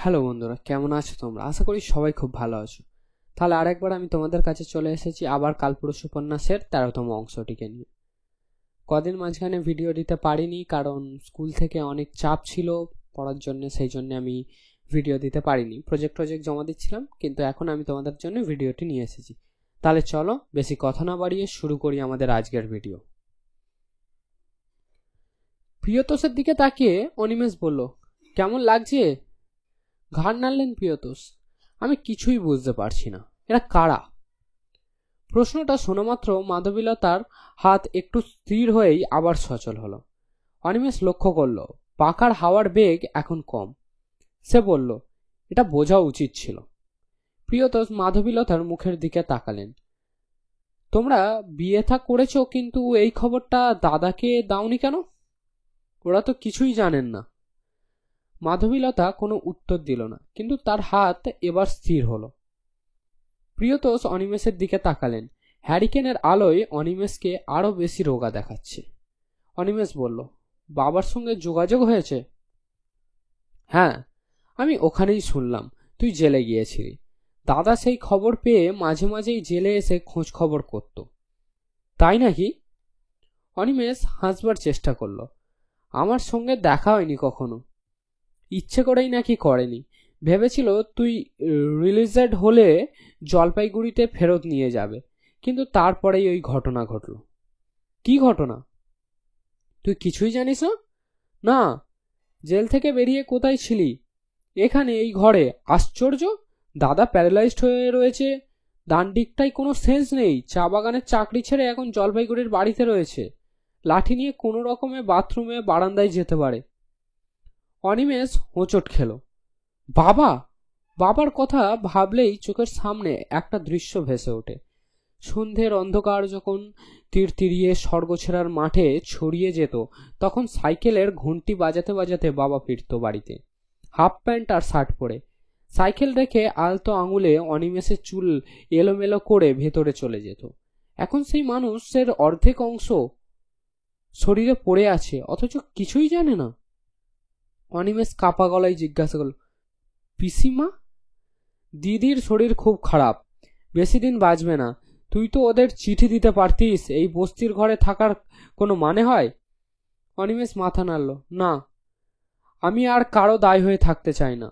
Hello বন্ধুরা, কেমন আছো তোমরা? আশা করি সবাই খুব ভালো আছো। তাহলে আরেকবার আমি তোমাদের কাছে চলে এসেছি আবার কালপুরুষ উপন্যাসের 13তম অংশটিকে নিয়ে। কদিন মাঝখানে ভিডিও দিতে পারিনি, কারণ স্কুল থেকে অনেক চাপ ছিল পড়ার জন্য, সেই জন্য আমি ভিডিও দিতে পারিনি। প্রজেক্ট জমা দিচ্ছিলাম, কিন্তু এখন আমি তোমাদের জন্য ভিডিওটি নিয়ে এসেছি। তাহলে চলো বেশি কথা না বাড়িয়ে শুরু করি আমাদের আজকের ভিডিও। প্রিয়তোষের দিকে তাকিয়ে অনিমেষ বলল, কেমন লাগছে? ঘাড় নাড়লেন প্রিয়তোষ। আমি কিছুই বুঝতে পারছি না, এরা কারা? প্রশ্নটা শোনামাত্র মাধবীলতার হাত একটু স্থির হয়েই আবার সচল হলো। অনিমেষ লক্ষ্য করল পাখার হাওয়ার বেগ এখন কম। সে বলল, এটা বোঝা উচিত ছিল। প্রিয়তোষ মাধবীলতার মুখের দিকে তাকালেন। তোমরা বিয়ে থা করেছো, কিন্তু এই খবরটা দাদাকে দাওনি কেন? ওরা তো কিছুই জানেন না। মাধবীলতা কোনো উত্তর দিল না, কিন্তু তার হাত এবার স্থির হলো। প্রিয়তোষ অনিমেষের দিকে তাকালেন। হ্যারিকেনের আলোয় অনিমেষকে আরো বেশি রোগা দেখাচ্ছে। অনিমেষ বলল, বাবার সঙ্গে যোগাযোগ হয়েছে? হ্যাঁ, আমি ওখানেই শুনলাম তুই জেলে গিয়েছিলি। দাদা সেই খবর পেয়ে মাঝে মাঝেই জেলে এসে খোঁজ খবর করত। তাই নাকি? অনিমেষ হাসবার চেষ্টা করল। আমার সঙ্গে দেখা হয়নি কখনো। ইচ্ছে করেই নাকি করেনি। ভেবেছিল তুই রিলিজড হলে জলপাইগুড়িতে ফেরত নিয়ে যাবে, কিন্তু তারপরেই ওই ঘটনা ঘটল। কি ঘটনা? তুই কিছুই জানিস না? না। জেল থেকে বেরিয়ে কোথায় ছিলি? এখানে, এই ঘরে। আশ্চর্য, দাদা প্যারালাইজড হয়ে রয়েছে, ডান দিকটাই কোনো সেন্স নেই। চা বাগানের চাকরি ছেড়ে এখন জলপাইগুড়ির বাড়িতে রয়েছে। লাঠি নিয়ে কোনো রকমে বাথরুমে বারান্দায় যেতে পারে। অনিমেষ হোঁচট খেল। বাবা! বাবার কথা ভাবলেই চোখের সামনে একটা দৃশ্য ভেসে ওঠে। সন্ধ্যের অন্ধকার যখন তীরতিরিয়ে স্বর্গছেড়ার মাঠে ছড়িয়ে যেত, তখন সাইকেলের ঘন্টি বাজাতে বাজাতে বাবা ফিরত বাড়িতে, হাফ প্যান্ট আর শার্ট পরে। সাইকেল রেখে আলতো আঙুলে অনিমেষের চুল এলোমেলো করে ভেতরে চলে যেত। এখন সেই মানুষের অর্ধেক অংশ শরীরে পড়ে আছে, অথচ কিছুই জানে না। অনিমেষ কাপা গলায় জিজ্ঞাসা করল, পিসিমা? দিদির শরীর খুব খারাপ, বেশি দিন বাঁচবে না। তুই তো ওদের চিঠি দিতে পারতিস। এই বস্তির ঘরে থাকার কোনো মানে হয়? অনিমেষ মাথা নাড়ল। না, আমি আর কারো দায় হয়ে থাকতে চাই না।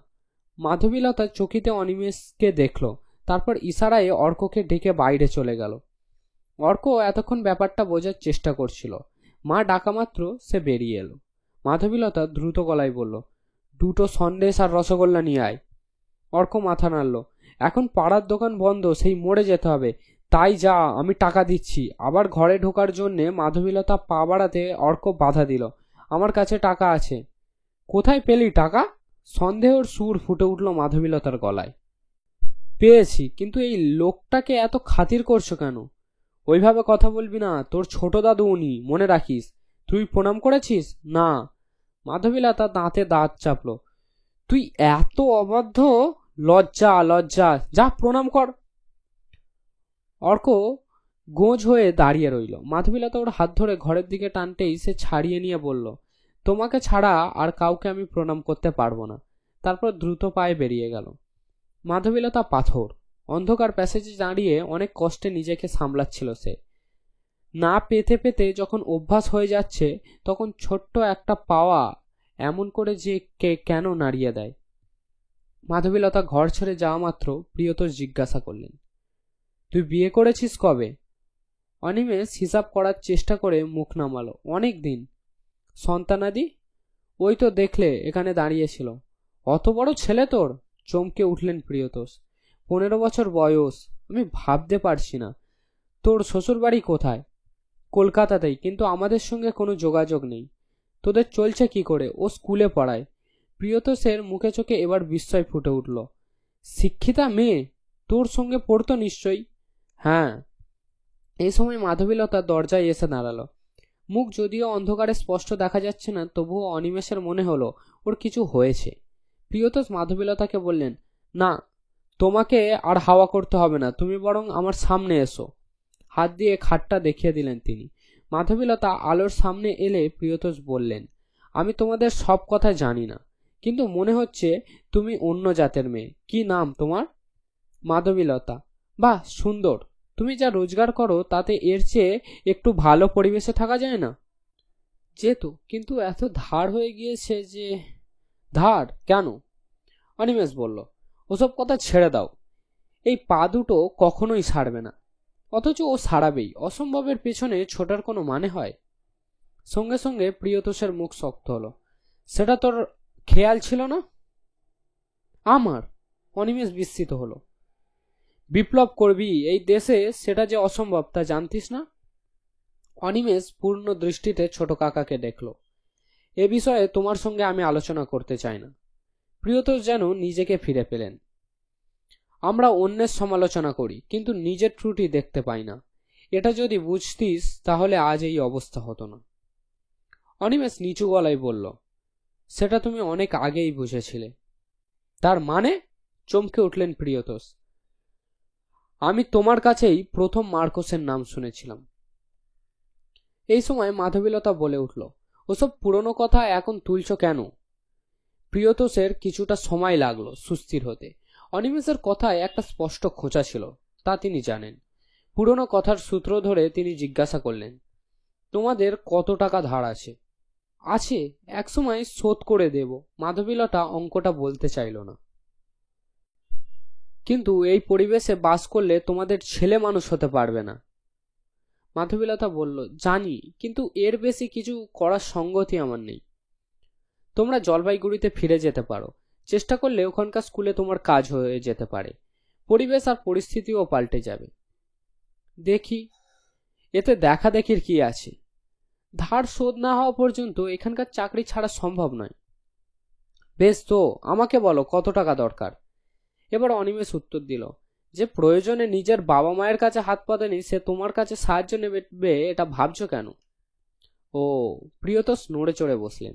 মাধবীলতা চকিতে অনিমেষকে দেখল, তারপর ইশারায় অর্ককে ডেকে বাইরে চলে গেল। অর্ক এতক্ষণ ব্যাপারটা বোঝার চেষ্টা করছিল। মা ডাকা মাত্র সে বেরিয়ে এলো। মাধবীলতা দ্রুত গলায় বলল, দুটো সন্দেশ আর রসগোল্লা নিয়ে আয়। অর্ক মাথা নাড়ল। এখন পাড়ার দোকান বন্ধ, সেই মোড়ে যেতে হবে। তাই যা, আমি টাকা দিচ্ছি। আবার ঘরে ঢোকার জন্যে মাধবীলতা পা বাড়াতে অর্ক বাধা দিল। আমার কাছে টাকা আছে। কোথায় পেলি টাকা? সন্দেহের সুর ফুটে উঠল মাধবীলতার গলায়। পেয়েছি, কিন্তু এই লোকটাকে এত খাতির করছো কেন? ওইভাবে কথা বলবি না, তোর ছোট দাদু উনি, মনে রাখিস। তুই প্রণাম করেছিস? না। মাধবীলতা দাঁতে দাঁত চাপল। তুই এত অবাধ্য! লজ্জা, লজ্জা! যা প্রণাম কর। অর্ক গোঁজ হয়ে দাঁড়িয়ে রইল। মাধবীলতা ওর হাত ধরে ঘরের দিকে টানতেই সে ছাড়িয়ে নিয়ে বলল, তোমাকে ছাড়া আর কাউকে আমি প্রণাম করতে পারবো না। তারপর দ্রুত পায়ে বেরিয়ে গেল। মাধবীলতা পাথর। অন্ধকার প্যাসেজে দাঁড়িয়ে অনেক কষ্টে নিজেকে সামলাচ্ছিল সে। না পেতে পেতে যখন অভ্যাস হয়ে যাচ্ছে, তখন ছোট্ট একটা পাওয়া এমন করে যে কে কেন নাড়িয়ে দেয়। মাধবীলতা ঘর ছেড়ে যাওয়া মাত্র প্রিয়তোষ জিজ্ঞাসা করলেন, তুই বিয়ে করেছিস কবে? অনিমেষ হিসাব করার চেষ্টা করে মুখ নামালো। অনেক দিন। সন্তানাদি? ওই তো দেখলে, এখানে দাঁড়িয়েছিল। অত বড় ছেলে তোর? চমকে উঠলেন প্রিয়তোষ। 15 বছর বয়স। আমি ভাবতে পারছি না। তোর শ্বশুর বাড়ি কোথায়? কলকাতাতেই, কিন্তু আমাদের সঙ্গে কোনো যোগাযোগ নেই। তোদের চলছে কি করে? ও স্কুলে পড়ায়। প্রিয়তোষের মুখে চোখে এবার বিস্ময় ফুটে উঠল। শিক্ষিতা মেয়ে? তোর সঙ্গে পড়তো নিশ্চয়ই? হ্যাঁ। এই সময় মাধবীলতা দরজায় এসে দাঁড়ালো। মুখ যদিও অন্ধকারে স্পষ্ট দেখা যাচ্ছে না, তবুও অনিমেষের মনে হলো ওর কিছু হয়েছে। প্রিয়তোষ মাধবীলতাকে বললেন, না, তোমাকে আর হাওয়া করতে হবে না, তুমি বরং আমার সামনে এসো। হাত দিয়ে খাটটা দেখিয়ে দিলেন তিনি। মাধবীলতা আলোর সামনে এলে প্রিয়তোষ বললেন, আমি তোমাদের সব কথা জানি না, কিন্তু মনে হচ্ছে তুমি অন্য জাতের মেয়ে। কি নাম তোমার? মাধবীলতা। বাহ, সুন্দর। তুমি যা রোজগার করো তাতে এর চেয়ে একটু ভালো পরিবেশে থাকা যায় না? যেত, কিন্তু এত ধার হয়ে গিয়েছে যে। ধার কেন? অনিমেষ বলল, ওসব কথা ছেড়ে দাও। এই পা দুটো কখনোই ছাড়বে না, অথচ ও ছাড়াবেই। অসম্ভবের পেছনে ছোটার কোনো মানে হয়? সঙ্গে সঙ্গে প্রিয়তোষের মুখ শক্ত হলো। সেটা তোর খেয়াল ছিল না? আমার? অনিমেষ বিস্মিত হলো। বিপ্লব করবি এই দেশে, সেটা যে অসম্ভব তা জানতিস না? অনিমেষ পূর্ণ দৃষ্টিতে ছোট কাকাকে দেখল। এ বিষয়ে তোমার সঙ্গে আমি আলোচনা করতে চাই না। প্রিয়তোষ যেন নিজেকে ফিরে পেলেন। আমরা অন্যের সমালোচনা করি, কিন্তু নিজের ত্রুটি দেখতে পাই না। এটা যদি বুঝতিস তাহলে আজ এই অবস্থা হতো না। অনিমেষ নিচু গলায় বলল, সেটা তুমি অনেক আগেই বুঝেছিলে। তার মানে? চমকে উঠলেন প্রিয়তোষ। আমি তোমার কাছেই প্রথম মার্কোসের নাম শুনেছিলাম। এই সময় মাধবীলতা বলে উঠল, ওসব পুরনো কথা এখন তুলছ কেন? প্রিয়তোষের কিছুটা সময় লাগলো সুস্থির হতে। অনিমেষের কথায় একটা স্পষ্ট খোঁচা ছিল, তা তিনি জানেন। পুরনো কথার সূত্র ধরে তিনি জিজ্ঞাসা করলেন, তোমাদের কত টাকা ধার আছে? আছে, একসময় শোধ করে দেব। মাধবীলতা অঙ্কটা বলতে চাইল না। কিন্তু এই পরিবেশে বাস করলে তোমাদের ছেলে মানুষ হতে পারবে না। মাধবীলতা বলল, জানি, কিন্তু এর বেশি কিছু করার সঙ্গতি আমার নেই। তোমরা জলপাইগুড়িতে ফিরে যেতে পারো। চেষ্টা করলে ওখানকার স্কুলে তোমার কাজ হয়ে যেতে পারে। পরিবেশ আর পরিস্থিতিও পাল্টে যাবে। দেখি, এতে দেখা দেখির কি আছে? ধার শোধ না হওয়া পর্যন্ত এখানকার চাকরি ছাড়া সম্ভব নয়। বেশ, তো আমাকে বলো কত টাকা দরকার? এবার অনিমেষ উত্তর দিল, যে প্রয়োজনে নিজের বাবা মায়ের কাছে হাত পাতেনি সে তোমার কাছে সাহায্য নেবে এটা ভাবছো কেন? ও। প্রিয়তোষ নড়ে চড়ে বসলেন।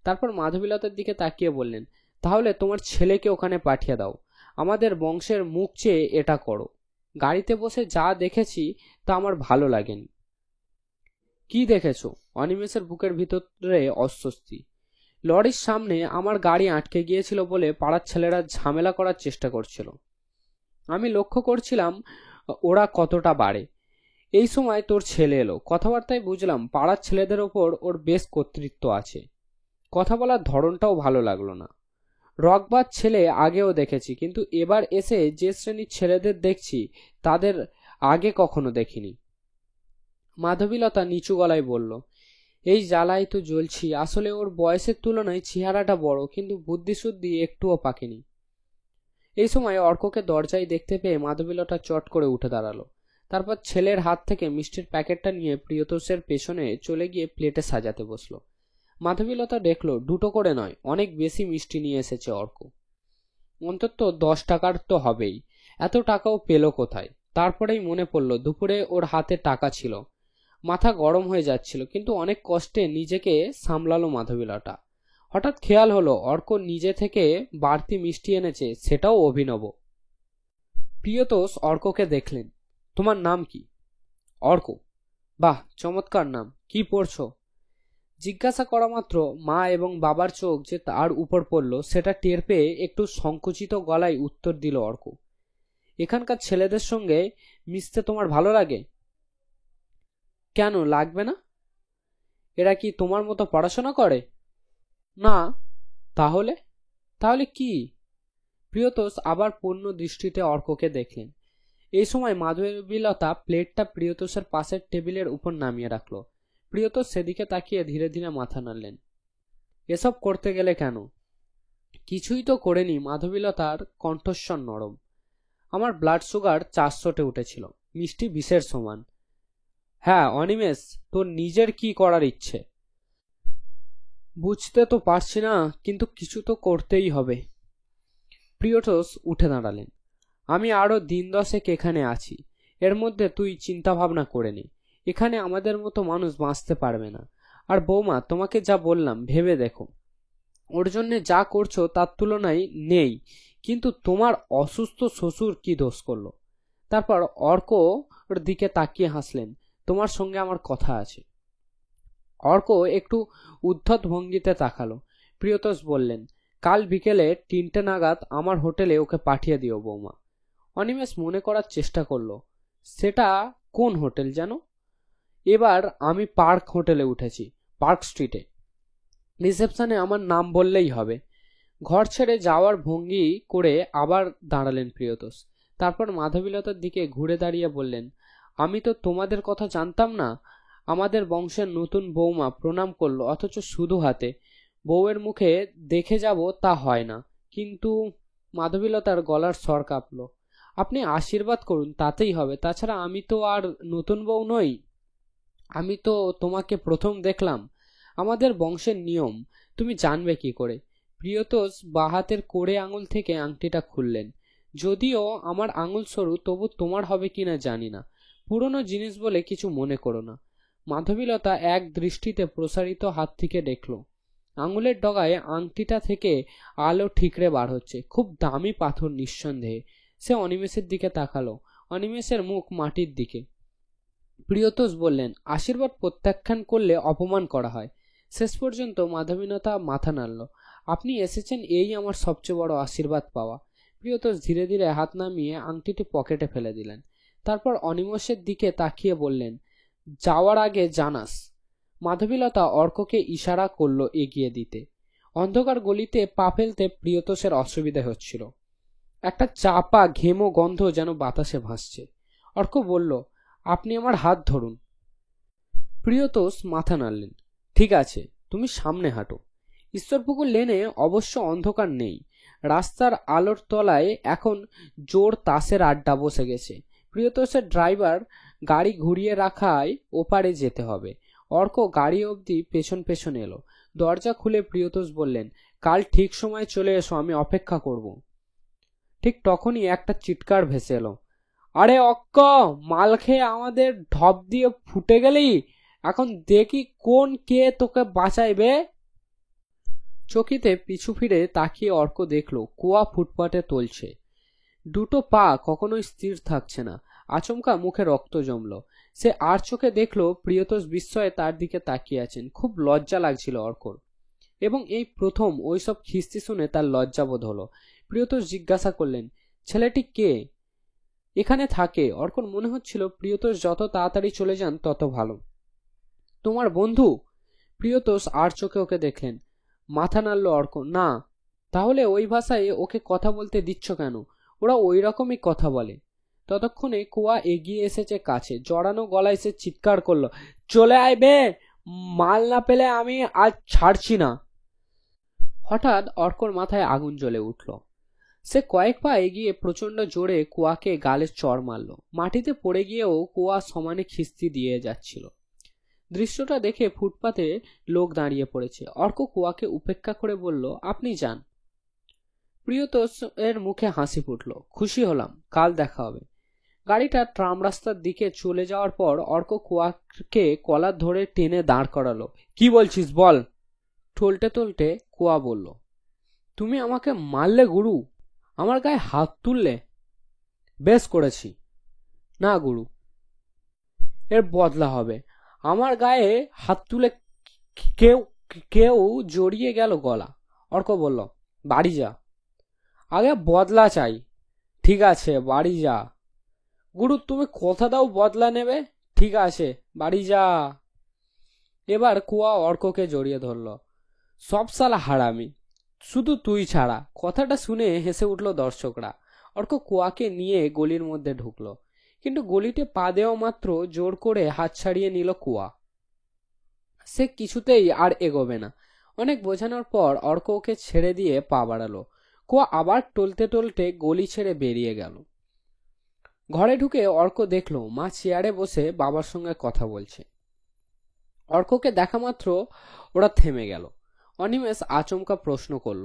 তারপর মাধবীলতার দিকে তাকিয়ে বললেন, তাহলে তোমার ছেলেকে ওখানে পাঠিয়ে দাও। আমাদের বংশের মুখ চেয়ে এটা করো। গাড়িতে বসে যা দেখেছি তা আমার ভালো লাগেনি। কি দেখেছো? অনিমেষের বুকের ভিতরে অস্বস্তি। লরির সামনে আমার গাড়ি আটকে গিয়েছিল বলে পাড়ার ছেলেরা ঝামেলা করার চেষ্টা করছিল। আমি লক্ষ্য করছিলাম ওরা কতটা বাড়ে। এই সময় তোর ছেলে এলো। কথাবার্তায় বুঝলাম পাড়ার ছেলেদের ওপর ওর বেশ কর্তৃত্ব আছে। কথা বলার ধরনটাও ভালো লাগলো না। রকবাজ ছেলে আগেও দেখেছি, কিন্তু এবার এসে যে শ্রেণীর ছেলেদের দেখছি তাদের আগে কখনো দেখিনি। মাধবীলতা নিচু গলায় বলল, এই জ্বালায় তো জ্বলছি। আসলে ওর বয়সের তুলনায় চেহারাটা বড়, কিন্তু বুদ্ধিশুদ্ধি একটুও পাকেনি। এই সময় অর্ককে দরজায় দেখতে পেয়ে মাধবীলতা চট করে উঠে দাঁড়ালো। তারপর ছেলের হাত থেকে মিষ্টির প্যাকেটটা নিয়ে প্রিয়তোষের পেছনে চলে গিয়ে প্লেটে সাজাতে বসলো। মাধবীলতা দেখলো দুটো করে নয়, অনেক বেশি মিষ্টি নিয়ে এসেছে অর্ক। অন্তত 10 টাকার তো হবেই। এত টাকাও পেল কোথায়? তারপরেই মনে পড়ল দুপুরে ওর হাতে টাকা ছিল। মাথা গরম হয়ে যাচ্ছিল, কিন্তু অনেক কষ্টে নিজেকে সামলালো মাধবীলতা। হঠাৎ খেয়াল হলো অর্ক নিজে থেকে বাড়তি মিষ্টি এনেছে, সেটাও অভিনব। প্রিয়তোষ অর্ককে দেখলেন। তোমার নাম কি? অর্ক। বাহ, চমৎকার নাম। কি পড়ছো? জিজ্ঞাসা করা মাত্র মা এবং বাবার চোখ যে তার উপর পড়ল সেটা টের পেয়ে একটু সংকুচিত গলায় উত্তর দিল অর্ক, এখানকার ছেলেদের সঙ্গে মিশতে তোমার ভালো লাগে? কেন লাগবে না? এরা কি তোমার মতো পড়াশোনা করে? না। তাহলে? তাহলে কি? প্রিয়তোষ আবার পূর্ণ দৃষ্টিতে অর্ককে দেখলেন। এই সময় মাধবীলতা প্লেটটা প্রিয়তোষের পাশের টেবিলের উপর নামিয়ে রাখল। প্রিয়তোষ সেদিকে তাকিয়ে ধীরে ধীরে মাথা নাড়লেন। এসব করতে গেলে কেন? কিছুই তো করেনি। মাধবীলতার কণ্ঠস্বর নরম। আমার ব্লাড সুগার 400-তে উঠেছিল, মিষ্টি বিষের সমান। হ্যাঁ অনিমেষ, তোর নিজের কি করার ইচ্ছে? বুঝতে তো পারছি না, কিন্তু কিছু তো করতেই হবে। প্রিয়তোষ উঠে দাঁড়ালেন। আমি আরো দিন 10 এখানে আছি। এর মধ্যে তুই চিন্তা ভাবনা করে নে। এখানে আমাদের মতো মানুষ বাঁচতে পারবে না। আর বৌমা, তোমাকে যা বললাম ভেবে দেখো। ওর জন্য যা করছো তার তুলনায় নেই, কিন্তু তোমার অসুস্থ শ্বশুর কি দোষ করলো? তারপর অর্ক ওর দিকে তাকিয়ে হাসলেন। তোমার সঙ্গে আমার কথা আছে। অর্ক একটু উদ্ধত ভঙ্গিতে তাকালো। প্রিয়তোষ বললেন, কাল বিকেলে 3টে নাগাদ আমার হোটেলে ওকে পাঠিয়ে দিও বৌমা। অনিমেষ মনে করার চেষ্টা করলো, সেটা কোন হোটেল যেন? এবার আমি পার্ক হোটেলে উঠেছি, পার্ক স্ট্রিটে। রিসেপশনে আমার নাম বললেই হবে। ঘর ছেড়ে যাওয়ার ভঙ্গি করে আবার দাঁড়ালেন প্রিয়তোষ। তারপর মাধবীলতার দিকে ঘুরে দাঁড়িয়ে বললেন, আমি তো তোমাদের কথা জানতাম না। আমাদের বংশের নতুন বৌমা প্রণাম করলো, অথচ শুধু হাতে। বউয়ের মুখে দেখে যাব তা হয় না, কিন্তু মাধবীলতার গলার স্বর কাঁপলো। আপনি আশীর্বাদ করুন, তাতেই হবে। তাছাড়া আমি তো আর নতুন বউ নই, আমি তো তোমাকে প্রথম দেখলাম। আমাদের বংশের নিয়ম তুমি জানবে কি করে? প্রিয়তোষ বাহাতের কোড়ে আঙুল থেকে আংটিটা খুললেন। যদিও আমার আঙুল সরু, তবু তোমার হবে কিনা জানি না। পুরনো জিনিস বলে কিছু মনে করো না। মাধবীলতা এক দৃষ্টিতে প্রসারিত হাত থেকে দেখল আঙুলের ডগায় আংটিটা থেকে আলো ঠিকরে বার হচ্ছে। খুব দামি পাথর নিঃসন্দেহে। সে অনিমেষের দিকে তাকালো, অনিমেষের মুখ মাটির দিকে। প্রিয়তোষ বললেন, আশীর্বাদ প্রত্যাখ্যান করলে অপমান করা হয়। শেষ পর্যন্ত মাধবীলতা মাথা নাড়ল। আপনি এসেছেন, এই আমার সবচেয়ে বড় আশীর্বাদ পাওয়া। প্রিয়তোষ ধীরে ধীরে হাত নামিয়ে আংটিটি পকেটে ফেলে দিলেন। তারপর অনিমেষের দিকে তাকিয়ে বললেন, যাওয়ার আগে জানাস। মাধবীলতা অর্ককে ইশারা করলো এগিয়ে দিতে। অন্ধকার গলিতে পা ফেলতে প্রিয়তোষের অসুবিধা হচ্ছিল। একটা চাপা ঘেমো গন্ধ যেন বাতাসে ভাসছে। অর্ক বলল, আপনি আমার হাত ধরুন। প্রিয়তোষ মাথা নাড়লেন। ঠিক আছে, তুমি সামনে হাঁটো। ঈশ্বরপুকুর লেনে অবশ্য অন্ধকার নেই। রাস্তার আলোর তলায় এখন জোর তাসের আড্ডা বসে গেছে। প্রিয়তোষের ড্রাইভার গাড়ি ঘুরিয়ে রাখায় ওপারে যেতে হবে। অর্ক গাড়ি অবধি পেছন পেছন এলো। দরজা খুলে প্রিয়তোষ বললেন, কাল ঠিক সময় চলে এসো, আমি অপেক্ষা করব। ঠিক তখনই একটা চিৎকার ভেসে এলো, আরে অক্ক, মাল খেয়ে আমাদের ঢপ দিয়ে ফুটে গেলি, এখন দেখি কোন কে তোকে বাঁচাইবে। চকিতে পিছু ফিরে তাকিয়ে অর্ক দেখল কুয়া ফুটপাতে তোলছে। দুটো পা কখনোই স্থির থাকছে না। আচমকা মুখে রক্ত জমল। সে আর চোখে দেখল প্রিয়তোষ বিস্ময়ে তার দিকে তাকিয়ে আছেন। খুব লজ্জা লাগছিল অর্কর, এবং এই প্রথম ওইসব খিস্তি শুনে তার লজ্জাবোধ হলো। প্রিয়তোষ জিজ্ঞাসা করলেন, ছেলেটি কে? এখানে থাকে? অর্কর মনে হচ্ছিল প্রিয়তোষ যত তাড়াতাড়ি চলে যান তত ভালো। তোমার বন্ধু? প্রিয়তোষ আর চোখে ওকে দেখলেন। মাথা নাড়ল অর্ক। না। তাহলে ওই ভাষায় ওকে কথা বলতে দিচ্ছ কেন? ওরা ওই রকমই কথা বলে। ততক্ষণে কুয়া এগিয়ে এসেছে কাছে। জড়ানো গলায় সে চিৎকার করলো, চলে আইবে, মাল না পেলে আমি আজ ছাড়ছি না। হঠাৎ অর্কর মাথায় আগুন জ্বলে উঠল। সে কয়েক পা এগিয়ে প্রচন্ড জোরে কুয়াকে গালে চড় মারল। মাটিতে পড়ে গিয়েও কুয়া সমানে খিস্তি দিয়ে যাচ্ছিল। দৃশ্যটা দেখে ফুটপাতে লোক দাঁড়িয়ে পড়েছে। অর্ক কুয়াকে উপেক্ষা করে বলল, আপনি যান। প্রিয়তোষ এর মুখে হাসি ফুটল। খুশি হলাম, কাল দেখা হবে। গাড়িটা ট্রাম রাস্তার দিকে চলে যাওয়ার পর অর্ক কুয়াকে কলার ধরে টেনে দাঁড় করালো। কি বলছিস বল? টলটে টলটে কুয়া বলল, তুমি আমাকে মারলে গুরু, আমার গায়ে হাত তুললে। বেশ করেছি। না গুরু, এর বদলা হবে। আমার গায়ে হাত তুলে কেউ কেউ জড়িয়ে গেল গলা। অর্ক বলল, বাড়ি যা। আগে বদলা চাই। ঠিক আছে, বাড়ি যা। গুরু, তুমি কথা দাও বদলা নেবে। ঠিক আছে, বাড়ি যা। এবার কুয়া অর্ককে জড়িয়ে ধরল। সব শালা হারামি, শুধু তুই ছাড়া। কথাটা শুনে হেসে উঠল দর্শকরা। অর্ক কুয়াকে নিয়ে গলির মধ্যে ঢুকলো, কিন্তু গলিতে পা দেওয়া মাত্র জোর করে হাত ছাড়িয়ে নিল কুয়া। সে কিছুতেই আর এগোবে না। অনেক বোঝানোর পর অর্ক ওকে ছেড়ে দিয়ে পা বাড়ালো। কুয়া আবার টলতে টলতে গলি ছেড়ে বেরিয়ে গেল। ঘরে ঢুকে অর্ক দেখল মা চেয়ারে বসে বাবার সঙ্গে কথা বলছে। অর্ককে দেখা মাত্র ওরা থেমে গেল। অনিমেষ আচমকা প্রশ্ন করল,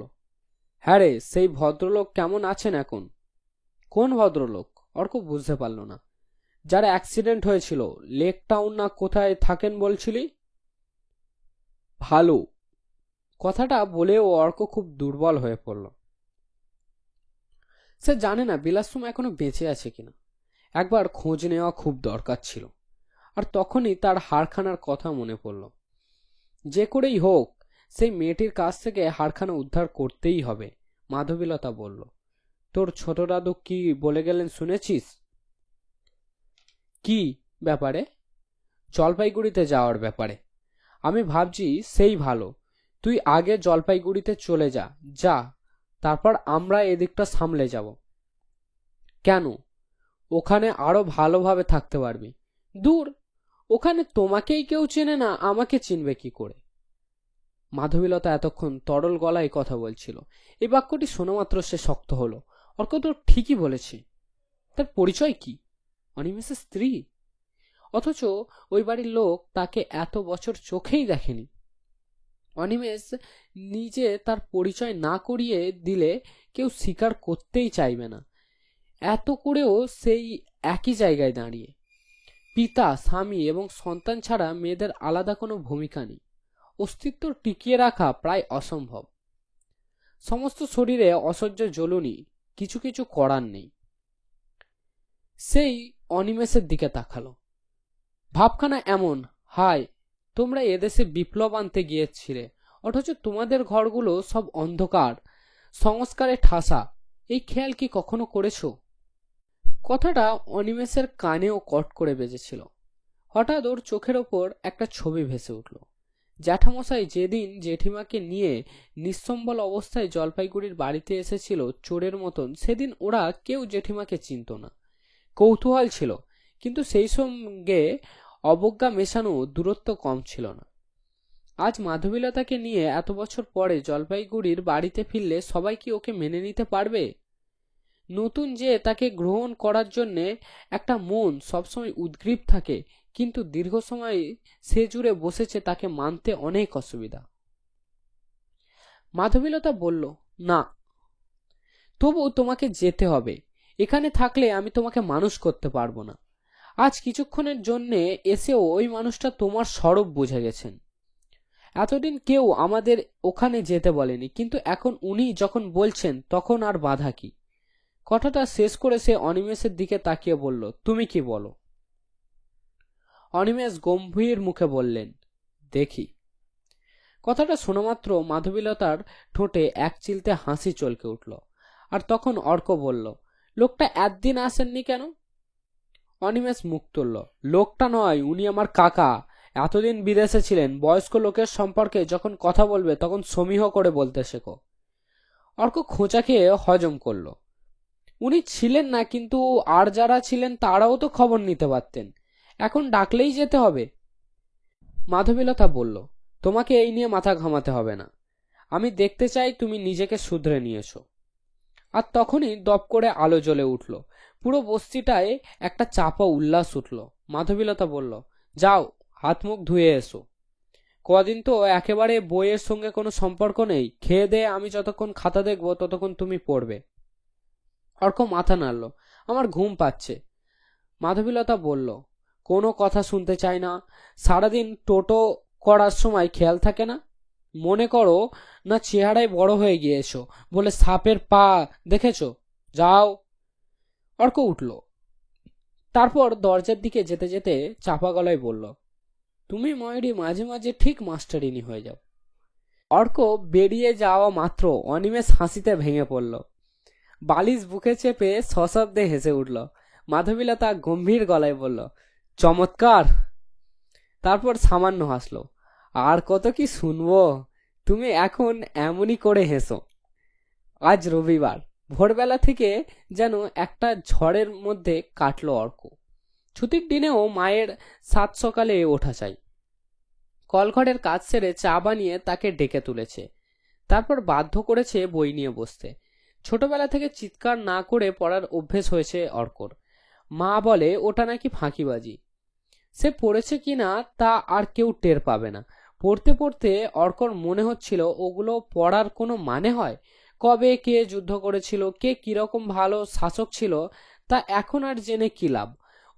হ্যাঁ রে, সেই ভদ্রলোক কেমন আছেন এখন? কোন ভদ্রলোক? অর্ক বুঝতে পারল না। যার অ্যাক্সিডেন্ট হয়েছিল, লেক টাউন না কোথায় থাকেন বলছিলি? ভালো। কথাটা বলেও অর্ক খুব দুর্বল হয়ে পড়ল। সে জানে না বিলাসুম এখনো বেঁচে আছে কিনা। একবার খোঁজ নেওয়া খুব দরকার ছিল। আর তখনই তার হাড়খানার কথা মনে পড়ল। যে করেই হোক সেই মেয়েটির কাছ থেকে হারখানা উদ্ধার করতেই হবে। মাধবীলতা বলল, তোর ছোট দাদু কি বলে গেলেন শুনেছিস? কি ব্যাপারে? জলপাইগুড়িতে যাওয়ার ব্যাপারে। আমি ভাবছি সেই ভালো, তুই আগে জলপাইগুড়িতে চলে যা, যা, তারপর আমরা এদিকটা সামলে যাব। কেন? ওখানে আরো ভালোভাবে থাকতে পারবি। দূর, ওখানে তোমাকেই কেউ চেনে না, আমাকে চিনবে কি করে? মাধবীলতা এতক্ষণ তরল গলায় কথা বলছিল। এই বাক্যটি শোনা মাত্র সে শক্ত হলো। অর্ক তো ঠিকই বলেছে। তার পরিচয় কি? অনিমেষের স্ত্রী। অথচ ওই বাড়ির লোক তাকে এত বছর চোখেই দেখেনি। অনিমেষ নিজে তার পরিচয় না করিয়ে দিলে কেউ স্বীকার করতেই চাইবে না। এত করেও সেই একই জায়গায় দাঁড়িয়ে। পিতা, স্বামী এবং সন্তান ছাড়া মেয়েদের আলাদা কোনো ভূমিকা নেই। অস্তিত্ব টিকিয়ে রাখা প্রায় অসম্ভব। সমস্ত শরীরে অসহ্য জ্বলুনি, কিছু কিছু করার নেই। সেই অনিমেষের দিকে তাকালো। ভাবখানা এমন, হায়, তোমরা এদেশে বিপ্লব আনতে গিয়েছিলে, অথচ তোমাদের ঘরগুলো সব অন্ধকার, সংস্কারে ঠাসা। এই খেয়াল কি কখনো করেছো? কথাটা অনিমেষের কানেও কট করে বেজেছিল। হঠাৎ ওর চোখের ওপর একটা ছবি ভেসে উঠল। জ্যাঠামশাই যেদিন জেঠিমাকে নিয়ে নিঃসম্বল অবস্থায় জলপাইগুড়ির বাড়িতে এসেছিল চোরের মতন, সেদিন ওরা কেউ জেঠিমাকে চিনত না। কৌতূহল ছিল, কিন্তু সেই সঙ্গে অবজ্ঞা মেশানো দূরত্ব কম ছিল না। আজ মাধবীলতাকে নিয়ে এত বছর পরে জলপাইগুড়ির বাড়িতে ফিরলে সবাই কি ওকে মেনে নিতে পারবে? নতুন যে তাকে গ্রহণ করার জন্য একটা মন সবসময় উদ্গ্রীব থাকে, কিন্তু দীর্ঘ সময় সে জুড়ে বসেছে তাকে মানতে অনেক অসুবিধা। মাধবীলতা বলল, না, তবু তোমাকে যেতে হবে। এখানে থাকলে আমি তোমাকে মানুষ করতে পারবো না। আজ কিছুক্ষণের জন্যে এসেও ওই মানুষটা তোমার স্বরূপ বুঝে গেছেন। এতদিন কেউ আমাদের ওখানে যেতে বলেনি, কিন্তু এখন উনি যখন বলছেন তখন আর বাধা কি? কথাটা শেষ করে সে অনিমেষের দিকে তাকিয়ে বলল, তুমি কি বলো? অনিমেষ গম্ভীর মুখে বললেন, দেখি। কথাটা শোনা মাত্র মাধবীলতার ঠোঁটে এক চিলতে হাসি চলকে উঠল। আর তখন অর্ক বলল, লোকটা একদিন আসেননি কেন? অনিমেষ মুখ তুলল, লোকটা নয়, উনি আমার কাকা। এতদিন বিদেশে ছিলেন। বয়স্ক লোকের সম্পর্কে যখন কথা বলবে তখন সমীহ করে বলতে শেখো। অর্ক খোঁচা খেয়ে হজম করল। উনি ছিলেন না, কিন্তু আর যারা ছিলেন তারাও তো খবর নিতে পারতেন। এখন ডাকলেই যেতে হবে। মাধবীলতা বলল, তোমাকে এই নিয়ে মাথা ঘামাতে হবে না। আমি দেখতে চাই তুমি নিজেকে শুধরে নিয়েছো। আর তখনই দপ করে আলো জ্বলে উঠল। পুরো বস্তিটায় একটা চাপা উল্লাস উঠল। মাধবীলতা বলল, যাও, হাত মুখ ধুয়ে এসো। কদিন তো একেবারে বইয়ের সঙ্গে কোনো সম্পর্ক নেই। খেয়ে দিয়ে আমি যতক্ষণ খাতা দেখবো ততক্ষণ তুমি পড়বে। অর্ক মাথা নাড়ল, আমার ঘুম পাচ্ছে। মাধবীলতা বলল, কোনো কথা শুনতে চাই না। সারাদিন টোটো করার সময় খেয়াল থাকে না? মনে করো না চেহারায় বড় হয়ে গিয়েছো বলে সাপের পা দেখেছো? যাও। অর্ক উঠল। তারপর দরজার দিকে যেতে যেতে চাপা গলায় বলল, তুমি ময়ূরী মাঝে মাঝে ঠিক মাস্টারিনী হয়ে যাও। অর্ক বেরিয়ে যাওয়া মাত্র অনিমেষ হাসিতে ভেঙে পড়ল। বালিশ বুকে চেপে সশব্দে হেসে উঠল। মাধবীলতা গম্ভীর গলায় বলল, চমৎকার। তারপর সামান্য হাসলো, আর কত কি শুনবো, তুমি এখন এমনই করে হেসো। আজ রবিবার। ভোরবেলা থেকে যেন একটা ঝড়ের মধ্যে কাটলো অর্ক। ছুটির দিনেও মায়ের সাত সকালে ওঠা চাই। কলঘরের কাজ সেরে চা বানিয়ে তাকে ডেকে তুলেছে, তারপর বাধ্য করেছে বই নিয়ে বসতে। ছোটবেলা থেকে চিৎকার না করে পড়ার অভ্যেস হয়েছে অর্কর। মা বলে ওটা নাকি ফাঁকিবাজি। সে পড়েছে কিনা তা আর কেউ টের পাবে না। পড়তে পড়তে অর্কর মনে হচ্ছিল ওগুলো পড়ার কোনো মানে হয়? কবে কে যুদ্ধ করেছিল, কে কিরকম ভালো শাসক ছিল, তা এখন আর জেনে কি লাভ?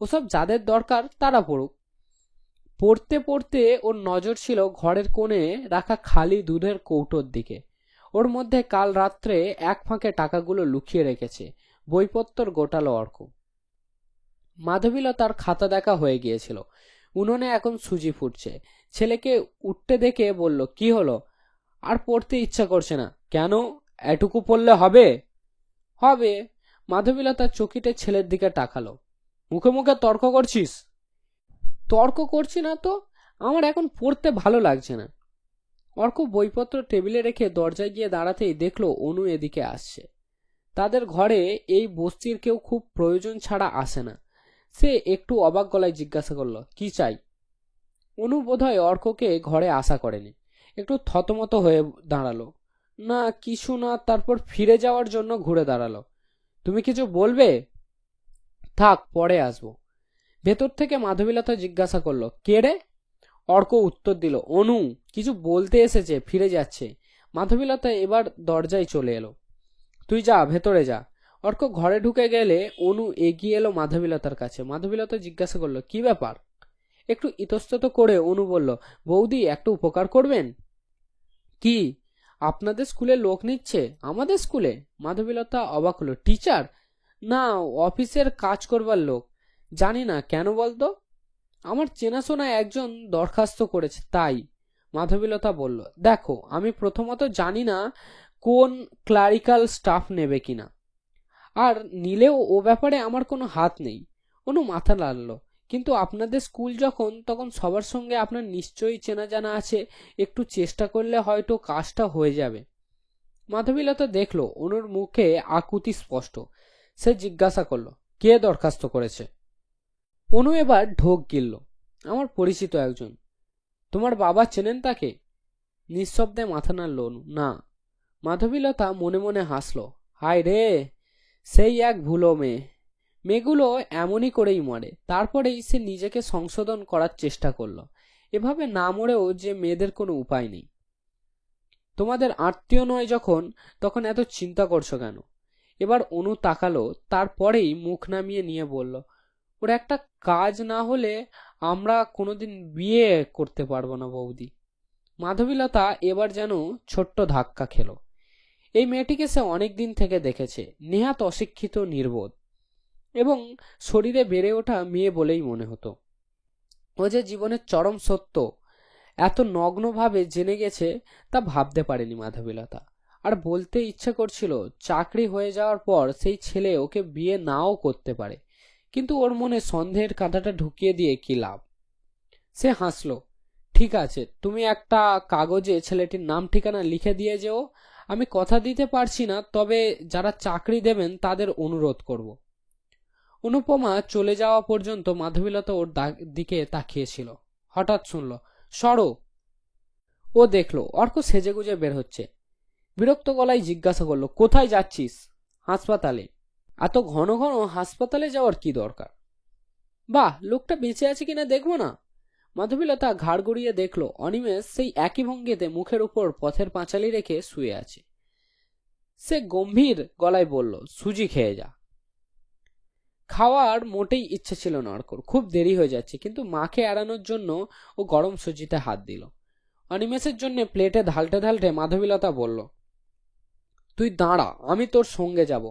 ওসব যাদের দরকার তারা পড়ুক। পড়তে পড়তে ওর নজর ছিল ঘরের কোণে রাখা খালি দুধের কৌটোর দিকে। ওর মধ্যে কাল রাত্রে এক ফাঁকে টাকাগুলো লুকিয়ে রেখেছে। বইপত্তর গোটালো অর্ক। মাধবীলতার খাতা দেখা হয়ে গিয়েছিল। উনুনে এখন সুজি ফুটছে। ছেলেকে উঠতে দেখে বলল, কি হলো? আর পড়তে ইচ্ছা করছে না। কেন? এটুকু পড়লে হবে? হবে। মাধবীলতা চকিতে ছেলের দিকে তাকালো। মুখে মুখে তর্ক করছিস? তর্ক করছি না তো, আমার এখন পড়তে ভালো লাগছে না। অর্ক বইপত্র টেবিলে রেখে দরজায় গিয়ে দাঁড়াতেই দেখলো অনু এদিকে আসছে। তাদের ঘরে এই বস্তির কেউ খুব প্রয়োজন ছাড়া আসে না। সে একটু অবাক গলায় জিজ্ঞাসা করলো, কি চাই? অনু বোধহয় অর্ককে ঘরে আশা করেনি, একটু থতমত হয়ে দাঁড়ালো। না কিছু না, তারপর ফিরে যাওয়ার জন্য ঘুরে দাঁড়ালো। তুমি কিছু বলবে? থাক, পরে আসবো। ভেতর থেকে মাধবীলতা জিজ্ঞাসা করলো, কে রে? অর্ক উত্তর দিল, অনু কিছু বলতে এসেছে, ফিরে যাচ্ছে। মাধবীলতা এবার দরজায় চলে এলো। তুই যা, ভেতরে যা। অর্ক ঘরে ঢুকে গেলে অনু এগিয়ে এলো মাধবীলতার কাছে। মাধবীলতা জিজ্ঞাসা করলো, কি ব্যাপার? একটু ইতস্তত করে অনু বলল, বৌদি একটা উপকার করবেন? কি? আপনাদের স্কুলে লোক নিচ্ছে? আমাদের স্কুলে? মাধবীলতা অবাক হলো, টিচার? না, অফিসের কাজ করবার লোক। জানি না, কেন বলতো? আমার চেনাশোনা একজন দরখাস্ত করেছে, তাই। মাধবীলতা বলল, দেখো আমি প্রথমত জানি না কোন ক্লারিক্যাল স্টাফ নেবে কিনা, আর নিলেও ও ব্যাপারে আমার কোনো হাত নেই। অনু মাথা নাড়ল। কিন্তু আপনাদের স্কুল যখন, তখন সবার সঙ্গে আপনার নিশ্চয়ই চেনা জানা আছে, একটু চেষ্টা করলে হয়তো কাজটা হয়ে যাবে। মাধবীলতা দেখলো অনুর মুখে আকুতি স্পষ্ট। সে জিজ্ঞাসা করলো, কে দরখাস্ত করেছে? অনু এবার ঢোক গিলল, আমার পরিচিত একজন। তোমার বাবা চেনেন তাকে? নিঃশব্দে মাথা নাড়ল অনু, না। মাধবীলতা মনে মনে হাসল, হায় রে, সেই এক ভুলো মেয়ে। মেয়েগুলো এমনই করেই মরে। তারপরেই সে নিজেকে সংশোধন করার চেষ্টা করলো। এভাবে না মরেও যে মেয়েদের কোনো উপায় নেই। তোমাদের আত্মীয় নয় যখন, তখন এত চিন্তা করছো কেন? এবার অনু তাকালো, তারপরেই মুখ নামিয়ে নিয়ে বলল, ওর একটা কাজ না হলে আমরা কোনোদিন বিয়ে করতে পারবো না বৌদি। মাধবীলতা এবার যেন ছোট্ট ধাক্কা খেলো। এই মেয়েটিকে সে অনেক দিন থেকে দেখেছে, নেহাত অশিক্ষিত, নির্বোধ এবং শরীরে বেড়ে ওঠা মেয়ে বলেই মনে হতো। ও যে জীবনের চরম সত্য এত নগ্নভাবে জেনে গেছে, তা ভাবতে পারেনি মাধবীলতা। আর বলতে ইচ্ছে করছিল, চাকরি হয়ে যাওয়ার পর সেই ছেলে ওকে বিয়ে নাও করতে পারে, কিন্তু ওর মনে সন্দেহের কাঁটাটা ঢুকিয়ে দিয়ে কি লাভ। সে হাসলো, ঠিক আছে, তুমি একটা কাগজে ছেলেটির নাম ঠিকানা লিখে দিয়ে যেও। আমি কথা দিতে পারছি না, তবে যারা চাকরি দেবেন তাদের অনুরোধ করব। অনুপমা চলে যাওয়া পর্যন্ত মাধবীলতা ওর দিকে তাকিয়েছিল। হঠাৎ শুনল, সরো। ও দেখলো অর্ক সেজেগুজে বের হচ্ছে। বিরক্ত গলায় জিজ্ঞাসা করলো, কোথায় যাচ্ছিস? হাসপাতালে। এত ঘন ঘন হাসপাতালে যাওয়ার কি দরকার? বাহ, লোকটা বেঁচে আছে কিনা দেখবো না? মাধবীলতা ঘাড় গড়িয়ে দেখলো অনিমেষ সেই একই ভঙ্গিতে মুখের উপর পথের পাঁচালি রেখে শুয়ে আছে। সে গম্ভীর গলায় বলল, সুজি খেয়ে যা। খাওয়ার মোটেই ইচ্ছে ছিল না অর্কর, খুব দেরি হয়ে যাচ্ছে, কিন্তু মাকে এড়ানোর জন্য ও গরম সুজিতে হাত দিল। অনিমেষের জন্য প্লেটে ঢালতে ঢালতে মাধবীলতা বলল, তুই দাঁড়া, আমি তোর সঙ্গে যাব।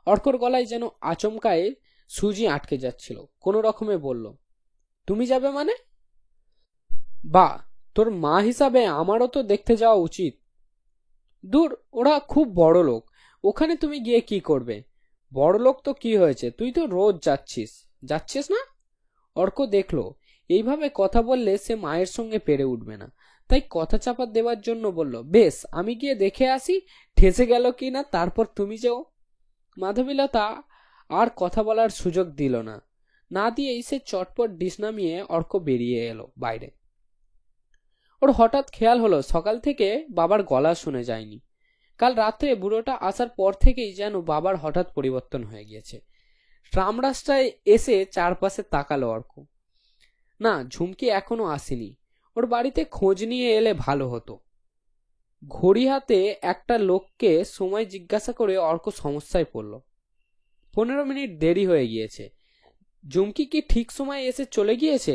অর্কর গলায় যেন আচমকায় সুজি আটকে যাচ্ছিল। কোনো রকমে বলল, তুমি যাবে মানে? বা, তোর মা হিসাবে আমারও তো দেখতে যাওয়া উচিত। দূর, ওরা খুব বড় লোক, ওখানে তুমি গিয়ে কি করবে? বড় লোক তো কি হয়েছে, তুই তো রোজ যাচ্ছিস না? অর্ক দেখলো এইভাবে কথা বললে সে মায়ের সঙ্গে পেরে উঠবে না, তাই কথা চাপা দেওয়ার জন্য বলল, বেশ, আমি গিয়ে দেখে আসি ঠেসে গেল কি না, তারপর তুমি যাও। মাধবীলতা আর কথা বলার সুযোগ দিল না। না দিয়েই সে চটপট ডিশ নামিয়ে অর্ক বেরিয়ে এলো বাইরে। ওর হঠাৎ খেয়াল হলো সকাল থেকে বাবার গলা শুনে যায়নি। কাল রাত্রে বুড়োটা আসার পর থেকেই যেন বাবার হঠাৎ পরিবর্তন হয়ে গিয়েছে। ট্রাম রাস্তায় এসে চারপাশে তাকালো অর্ক। না, ঝুমকি এখনো আসেনি। ওর বাড়িতে খোঁজ নিয়ে এলে ভালো হতো। ঘড়ি হাতে একটা লোককে সময় জিজ্ঞাসা করে অর্ক সমস্যায় পড়ল। 15 মিনিট দেরি হয়ে গিয়েছে। ঝুমকি কি ঠিক সময় এসে চলে গিয়েছে,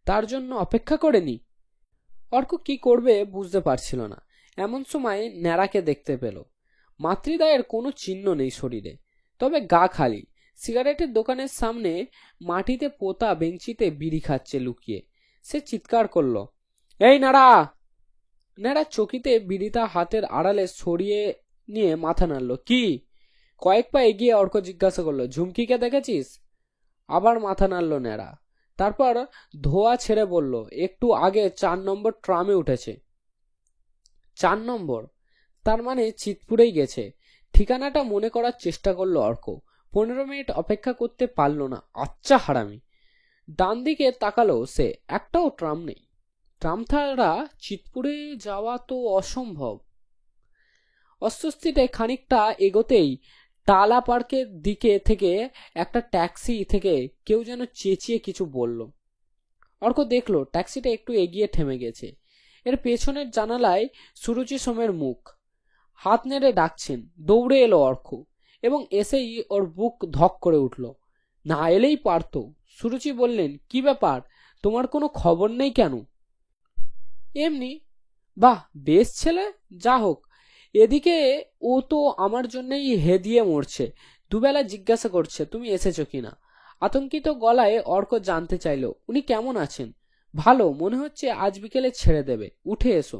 তার জন্য অপেক্ষা করেনি? অর্ক কি করবে বুঝতে পারছিল না। এমন সময় ন্যাড়াকে দেখতে পেল। মাতৃদায়ের কোনো চিহ্ন নেই শরীরে, তবে গা খালি। সিগারেটের দোকানের সামনে মাটিতে পোতা বেঞ্চিতে বিড়ি খাচ্ছে লুকিয়ে। সে চিৎকার করল, এই নাড়া! ন্যাড়া চকিতে বিড়িটা হাতের আড়ালে সরিয়ে নিয়ে মাথা নাড়ল। কি? কয়েক পা এগিয়ে অর্ক জিজ্ঞাসা করলো, ঝুমকিকে দেখেছিস? আবার মাথা নাড়ল ন্যাড়া। তারপর ধোয়া ছেড়ে বলল, একটু আগে 4 নম্বর ট্রামে উঠেছে। 4 নম্বর? তার মানে চিতপুরেই গেছে। ঠিকানাটা মনে করার চেষ্টা করলো অর্ক। 15 মিনিট অপেক্ষা করতে পারল না। আচ্ছা হারামি। ডান দিকে তাকালো সে, একটাও ট্রাম নেই। ট্রাম ছাড়া চিতপুরে যাওয়া তো অসম্ভব। অস্বস্তিতে খানিকটা এগোতেই টালা পার্কের দিকে থেকে একটা ট্যাক্সি থেকে কেউ যেন চেঁচিয়ে কিছু বলল। অর্ক দেখলো ট্যাক্সিটা একটু এগিয়ে থেমে গেছে। এর পেছনের জানালায় সুরুচি সোমের মুখ। হাত নেড়ে ডাকছেন। দৌড়ে এলো অর্ক এবং এসেই ওর বুক ধক করে উঠল। না এলেই পারতো। সুরুচি বললেন, কি ব্যাপার, তোমার কোনো খবর নেই কেন? এমনি। বাহ, বেশ ছেলে। যা হোক, এদিকে ও তো আমার জন্যই হেদিয়ে মরছে। দুবেলা জিজ্ঞাসা করছে তুমি এসেছো কিনা। আতঙ্কিত গলায় অর্ক জানতে চাইল, উনি কেমন আছেন? ভালো, মনে হচ্ছে আজ বিকেলে ছেড়ে দেবে, উঠে এসো।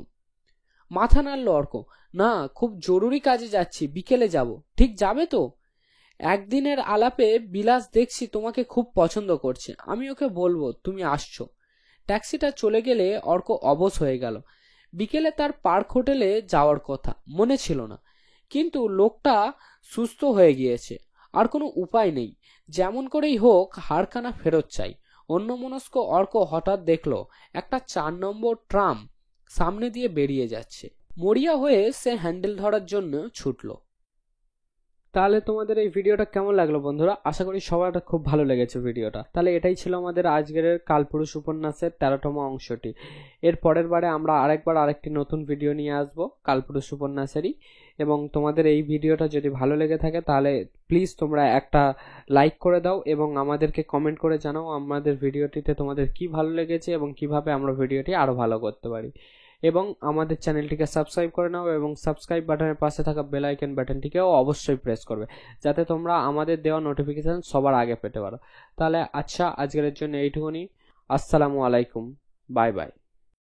মাথা নাড়ল অর্ক। না, খুব জরুরি কাজে যাচ্ছি, বিকেলে যাব। ঠিক যাবে তো? একদিনের আলাপে বিলাস দেখছি তোমাকে খুব পছন্দ করছে, আমি ওকে বলবো তুমি আসছো। ট্যাক্সিটা চলে গেলে অর্ক অবশ হয়ে গেল। বিকেলে তার পার্ক হোটেলে যাওয়ার কথা মনে ছিল না, কিন্তু লোকটা সুস্থ হয়ে গিয়েছে, আর কোনো উপায় নেই। যেমন করেই হোক হারখানা ফেরত চাই। অন্যমনস্ক অর্ক হঠাৎ দেখলো একটা 4 নম্বর ট্রাম সামনে দিয়ে বেরিয়ে যাচ্ছে। মরিয়া হয়ে সে হ্যান্ডেল ধরার জন্য ছুটল। তাহলে তোমাদের এই ভিডিওটা কেমন লাগলো বন্ধুরা? আশা করি সবার খুব ভালো লেগেছে ভিডিওটা। তাহলে এটাই ছিল আমাদের আজকের কালপুরুষ উপন্যাসের 13তম অংশটি। এর পরের বারে আমরা আরেকটি নতুন ভিডিও নিয়ে আসবো কালপুরুষ উপন্যাসেরই। এবং তোমাদের এই ভিডিওটা যদি ভালো লেগে থাকে তাহলে প্লিজ তোমরা একটা লাইক করে দাও এবং আমাদেরকে কমেন্ট করে জানাও আমাদের ভিডিওটিতে তোমাদের কি ভালো লেগেছে এবং কিভাবে আমরা ভিডিওটি আরো ভালো করতে পারি। এবং আমাদের চ্যানেলটিকে সাবস্ক্রাইব করে নাও এবং সাবস্ক্রাইব বাটনের পাশে থাকা বেল আইকন বাটনটিকেও অবশ্যই প্রেস করবে, যাতে তোমরা আমাদের দেওয়া নোটিফিকেশন সবার আগে পেতে পারো। তাহলে আচ্ছা, আজকের জন্য এইটুকুনি। আসসালামু আলাইকুম, বাই বাই।